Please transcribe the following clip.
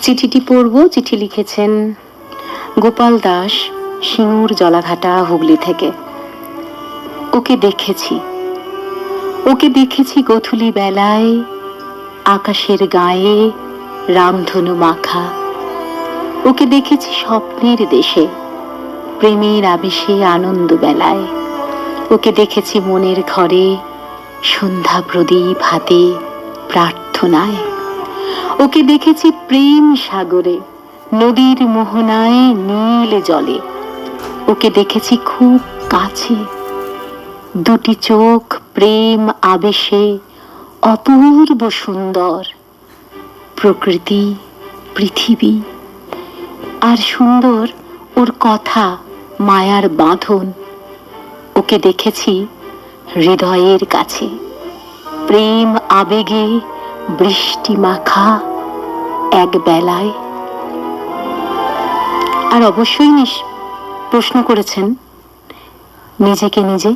চিঠিটি পড়ব। চিঠি লিখেছেন গোপাল দাস, সিঙ্গুর জলাঘাটা, হুগলি থেকে। ওকে দেখেছি গোধূলি বেলায়, আকাশের গায়ে রামধনু মাখা। ওকে দেখেছি স্বপ্নের দেশে, প্রেমের আবেশে আনন্দ বেলায়। ওকে দেখেছি মনের ঘরে, সন্ধ্যা প্রদীপ হাতে প্রার্থনায়। ওকে দেখেছি প্রেম সাগরে, নদীর মোহনায় নীল জলে। ওকে দেখেছি খুব কাছে, দুটি চোখ প্রেম আবেশে অপূর্ব সুন্দর। প্রকৃতি, পৃথিবী, আর সুন্দর ওর কথা, মায়ার বাঁধন। ওকে দেখেছি হৃদয়ের কাছে, প্রেম আবেগে বৃষ্টি মাখা এক বেলায়। আর অবশ্যই প্রশ্ন করেছেন নিজেকে নিজে।